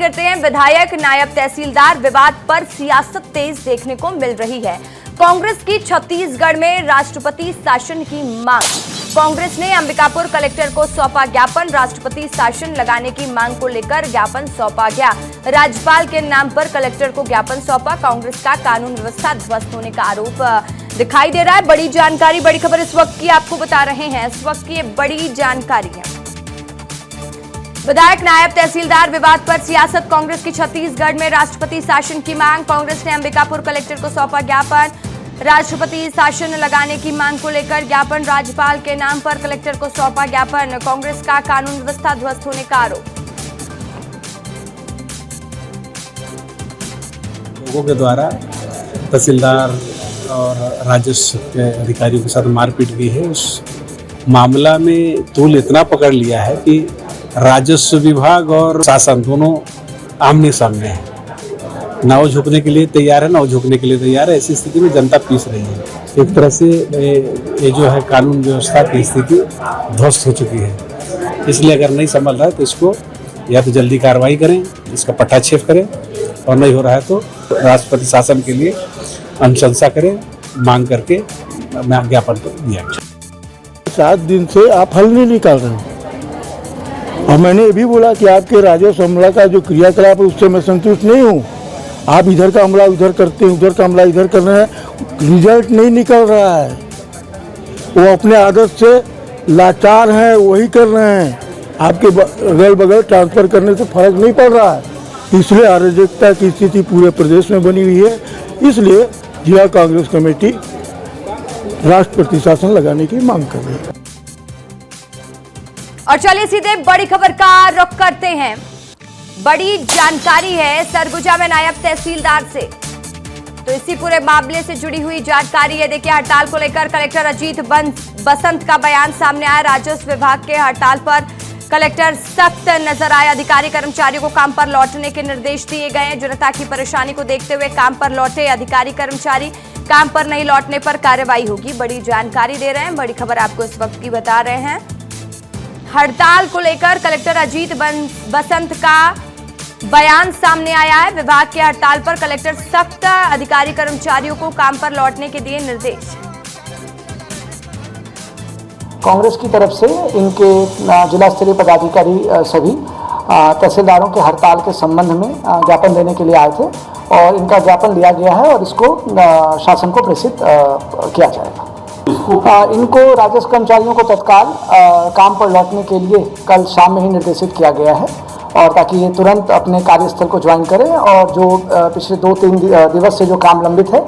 करते हैं विधायक नायब तहसीलदार विवाद पर सियासत तेज देखने को मिल रही है। कांग्रेस की छत्तीसगढ़ में राष्ट्रपति शासन की मांग। कांग्रेस ने अंबिकापुर कलेक्टर को सौंपा ज्ञापन। राष्ट्रपति शासन लगाने की मांग को लेकर ज्ञापन सौंपा गया। राज्यपाल के नाम पर कलेक्टर को ज्ञापन सौंपा। कांग्रेस का कानून व्यवस्था ध्वस्त होने का आरोप दिखाई दे रहा है। बड़ी जानकारी, बड़ी खबर इस वक्त की आपको बता रहे हैं। इस वक्त की बड़ी जानकारी है, विधायक नायब तहसीलदार विवाद पर सियासत। कांग्रेस की छत्तीसगढ़ में राष्ट्रपति शासन की मांग। कांग्रेस ने अंबिकापुर कलेक्टर को सौंपा ज्ञापन। राष्ट्रपति शासन लगाने की मांग को लेकर ज्ञापन। राज्यपाल के नाम पर कलेक्टर को सौंपा ज्ञापन। कांग्रेस का कानून व्यवस्था ध्वस्त होने का आरोप। लोगों के द्वारा तहसीलदार और राजस्व के अधिकारियों के साथ मारपीट की है। उस मामला में तूल इतना पकड़ लिया है कि राजस्व विभाग और शासन दोनों आमने सामने है। ना वो झुकने के लिए तैयार है, ना वो झुकने के लिए तैयार है। ऐसी स्थिति में जनता पीस रही है। एक तरह से ये जो है कानून व्यवस्था की स्थिति ध्वस्त हो चुकी है। इसलिए अगर नहीं संभल रहा है तो इसको या तो जल्दी कार्रवाई करें, इसका पटाक्षेप करें, और नहीं हो रहा है तो राष्ट्रपति शासन के लिए अनुशंसा करें, मांग करके ज्ञापन को दिया। 7 दिन से आप हल नहीं निकाल रहे हो। और मैंने ये भी बोला कि आपके राजस्व अमला का जो क्रियाकलाप है उससे मैं संतुष्ट नहीं हूँ। आप इधर का अमला उधर करते हैं, उधर का अमला इधर कर रहे हैं, रिजल्ट नहीं निकल रहा है। वो अपने आदत से लाचार हैं, वही कर रहे हैं। आपके अगल बगल ट्रांसफर करने से फर्क नहीं पड़ रहा है। इसलिए अराजकता की स्थिति पूरे प्रदेश में बनी हुई है। इसलिए जिला कांग्रेस कमेटी राष्ट्रपति शासन लगाने की मांग कर रही है। और चलिए सीधे बड़ी खबर का रुख करते हैं। बड़ी जानकारी है सरगुजा में नायब तहसीलदार से। तो इसी पूरे मामले से जुड़ी हुई जानकारी है। देखिए, हड़ताल को लेकर कलेक्टर अजीत बसंत का बयान सामने आया। राजस्व विभाग के हड़ताल पर कलेक्टर सख्त नजर आए। अधिकारी कर्मचारियों को काम पर लौटने के निर्देश दिए गए हैं। जनता की परेशानी को देखते हुए काम पर लौटे अधिकारी कर्मचारी। काम पर नहीं लौटने पर कार्रवाई होगी। बड़ी जानकारी दे रहे हैं, बड़ी खबर आपको इस वक्त की बता रहे हैं। हड़ताल को लेकर कलेक्टर अजीत बसंत का बयान सामने आया है। विभाग के हड़ताल पर कलेक्टर सख्त अधिकारी कर्मचारियों को काम पर लौटने के दिए निर्देश। कांग्रेस की तरफ से इनके जिला स्तरीय पदाधिकारी सभी तहसीलदारों के हड़ताल के संबंध में ज्ञापन देने के लिए आए थे और इनका ज्ञापन लिया गया है और इसको शासन को प्रेषित किया जाएगा। इनको राजस्व कर्मचारियों को तत्काल काम पर लौटने के लिए कल शाम में ही निर्देशित किया गया है और ताकि ये तुरंत अपने कार्यस्थल को ज्वाइन करें और जो पिछले 2-3 दिवस से जो काम लंबित है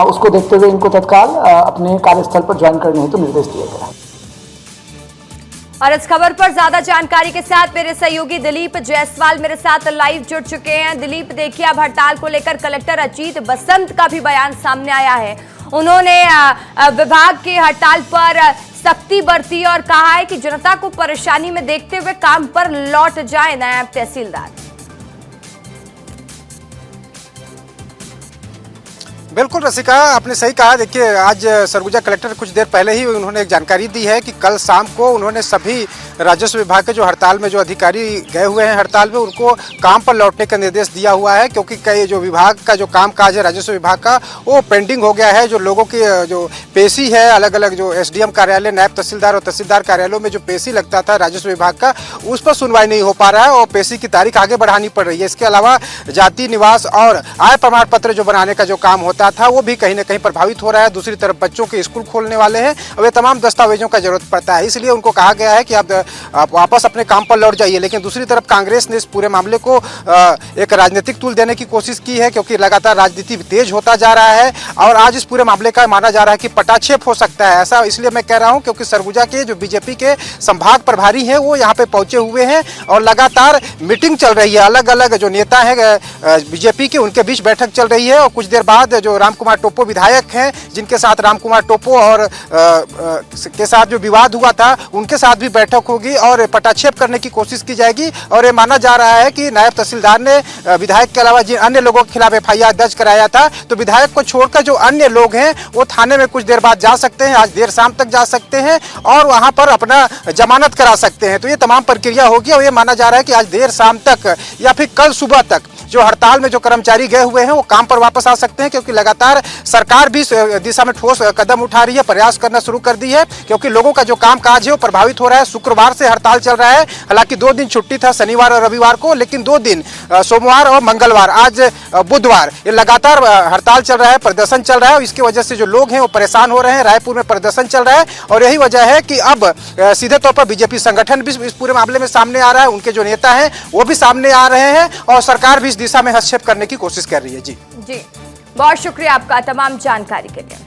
उसको देखते हुए इनको तत्काल अपने कार्यस्थल पर ज्वाइन करने हेतु निर्देश दिए गए हैं। और इस खबर पर ज्यादा जानकारी के साथ मेरे सहयोगी दिलीप जायसवाल मेरे साथ लाइव जुड़ चुके हैं। दिलीप, देखिए, अब हड़ताल को लेकर कलेक्टर अजीत बसंत का भी बयान सामने आया है। उन्होंने विभाग के हड़ताल पर सख्ती बरती और कहा है कि जनता को परेशानी में देखते हुए काम पर लौट जाए नायब तहसीलदार। बिल्कुल रसिका, आपने सही कहा। देखिए, आज सरगुजा कलेक्टर कुछ देर पहले ही उन्होंने एक जानकारी दी है कि कल शाम को उन्होंने सभी राजस्व विभाग के जो हड़ताल में जो अधिकारी गए हुए हैं हड़ताल में उनको काम पर लौटने का निर्देश दिया हुआ है, क्योंकि कई जो विभाग का जो काम काज है राजस्व विभाग का वो पेंडिंग हो गया है। जो लोगों की जो पेशी है, अलग अलग जो SDM कार्यालय, नायब तहसीलदार और तहसीलदार कार्यालयों में जो पेशी लगता था राजस्व विभाग का, उस पर सुनवाई नहीं हो पा रहा है और पेशी की तारीख आगे बढ़ानी पड़ रही है। इसके अलावा जाति निवास और आय प्रमाण पत्र जो बनाने का जो काम होता था वो भी कहीं ना कहीं प्रभावित हो रहा है। दूसरी तरफ बच्चों के स्कूल खोलने वाले हैं और वे तमाम दस्तावेजों का जरूरत पड़ता है। इसलिए उनको कहा गया है कि आप वापस अपने काम पर लौट जाइए। लेकिन दूसरी तरफ कांग्रेस ने इस पूरे मामले को एक राजनीतिक तूल देने की कोशिश की है, क्योंकि लगातार राजनीति तेज होता जा रहा है और आज इस पूरे मामले का माना जा रहा है कि पटाक्षेप हो सकता है। ऐसा इसलिए मैं कह रहा हूं क्योंकि सरगुजा के जो बीजेपी के संभाग प्रभारी हैं वो यहाँ पे पहुंचे हुए हैं और लगातार मीटिंग चल रही है। अलग अलग जो नेता हैं बीजेपी के, उनके बीच बैठक चल रही है और कुछ देर बाद जो रामकुमार टोप्पो विधायक हैं, जिनके साथ रामकुमार टोप्पो और के साथ जो विवाद हुआ था, उनके साथ भी बैठक होगी। होगी और पटाक्षेप करने की कोशिश की जाएगी। और ये माना जा रहा है कि नायब तहसीलदार ने विधायक के अलावा जिन अन्य लोगों के खिलाफ FIR दर्ज कराया था, तो विधायक को छोड़कर जो अन्य लोग हैं वो थाने में कुछ देर बाद जा सकते हैं, आज देर शाम तक जा सकते हैं और वहां पर अपना जमानत करा सकते हैं। तो ये तमाम प्रक्रिया होगी और ये माना जा रहा है कि आज देर शाम तक या फिर कल सुबह तक जो हड़ताल में जो कर्मचारी गए हुए हैं वो काम पर वापस आ सकते हैं, क्योंकि लगातार सरकार भी इस दिशा में ठोस कदम उठा रही है, प्रयास करना शुरू कर दी है, क्योंकि लोगों का जो काम काज है वो प्रभावित हो रहा है। शुक्रवार से हड़ताल चल रहा है, हालांकि 2 दिन छुट्टी था, शनिवार और रविवार को, लेकिन 2 दिन सोमवार और मंगलवार, आज बुधवार, ये लगातार हड़ताल चल रहा है, प्रदर्शन चल रहा है। इसकी वजह से जो लोग हैं वो परेशान हो रहे हैं। रायपुर में प्रदर्शन चल रहा है और यही वजह है कि अब सीधे तौर पर बीजेपी संगठन भी इस पूरे मामले में सामने आ रहा है, उनके जो नेता हैं वो भी सामने आ रहे हैं और सरकार भी इस दिशा में हस्तक्षेप करने की कोशिश कर रही है। जी बहुत शुक्रिया आपका तमाम जानकारी के लिए।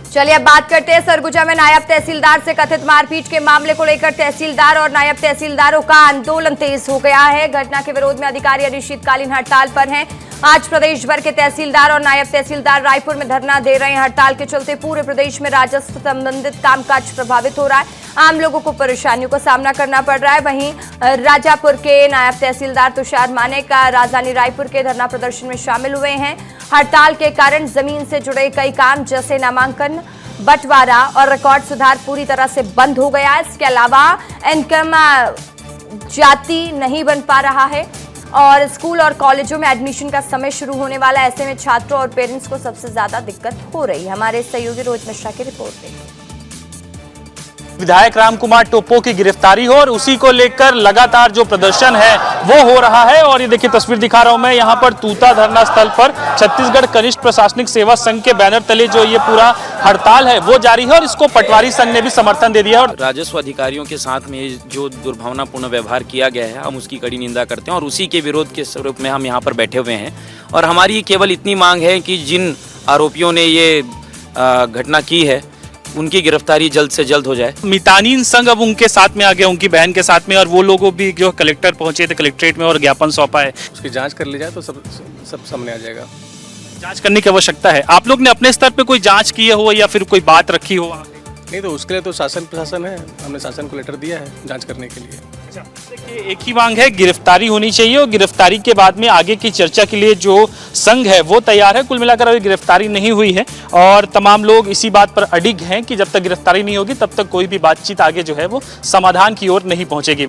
चलिए अब बात करते हैं सरगुजा में नायब तहसीलदार से कथित मारपीट के मामले को लेकर तहसीलदार और नायब तहसीलदारों का आंदोलन तेज हो गया है। घटना के विरोध में अधिकारी अनिश्चितकालीन हड़ताल पर हैं। आज प्रदेश भर के तहसीलदार और नायब तहसीलदार रायपुर में धरना दे रहे हैं। हड़ताल के चलते पूरे प्रदेश में राजस्व संबंधित कामकाज प्रभावित हो रहा है, आम लोगों को परेशानियों का सामना करना पड़ रहा है। वहीं राजापुर के नायब तहसीलदार तुषार मानेक राजधानी रायपुर के धरना प्रदर्शन में शामिल हुए हैं। हड़ताल के कारण जमीन से जुड़े कई काम जैसे नामांकन, बंटवारा और रिकॉर्ड सुधार पूरी तरह से बंद हो गया है। इसके अलावा इनकम जाति नहीं बन पा रहा है और स्कूल और कॉलेजों में एडमिशन का समय शुरू होने वाला है। ऐसे में छात्रों और पेरेंट्स को सबसे ज्यादा दिक्कत हो रही है। हमारे सहयोगी रोहित मिश्रा की रिपोर्ट देखिए। विधायक रामकुमार टोप्पो की गिरफ्तारी हो और उसी को लेकर लगातार जो प्रदर्शन है वो हो रहा है। और ये देखिए तस्वीर दिखा रहा हूं मैं, यहाँ पर तूता धरना स्थल पर छत्तीसगढ़ कनिष्ठ प्रशासनिक सेवा संघ के बैनर तले जो ये पूरा हड़ताल है वो जारी है और इसको पटवारी संघ ने भी समर्थन दे दिया है। और राजस्व अधिकारियों के साथ में जो दुर्भावनापूर्ण व्यवहार किया गया है हम उसकी कड़ी निंदा करते हैं और उसी के विरोध के स्वरूप में हम यहाँ पर बैठे हुए हैं। और हमारी केवल इतनी मांग है कि जिन आरोपियों ने ये घटना की है उनकी गिरफ्तारी जल्द से जल्द हो जाए। मितानीन संघ अब उनके साथ में आ गया, उनकी बहन के साथ में, और वो लोगों भी जो कलेक्टर पहुंचे थे कलेक्ट्रेट में और ज्ञापन सौंपा है। उसकी जांच कर ली जाए तो सब सामने आ जाएगा। जांच करने की आवश्यकता है। आप लोग ने अपने स्तर पे कोई जांच की हो या फिर कोई बात रखी हो? नहीं, तो उसके लिए तो शासन प्रशासन है, हमने शासन को लेटर दिया है जांच करने के लिए। देखिए एक ही मांग है, गिरफ्तारी होनी चाहिए और गिरफ्तारी के बाद में आगे की चर्चा के लिए जो संघ है वो तैयार है। कुल मिलाकर अभी गिरफ्तारी नहीं हुई है और तमाम लोग इसी बात पर अडिग हैं कि जब तक गिरफ्तारी नहीं होगी तब तक कोई भी बातचीत आगे जो है वो समाधान की ओर नहीं पहुंचेगी।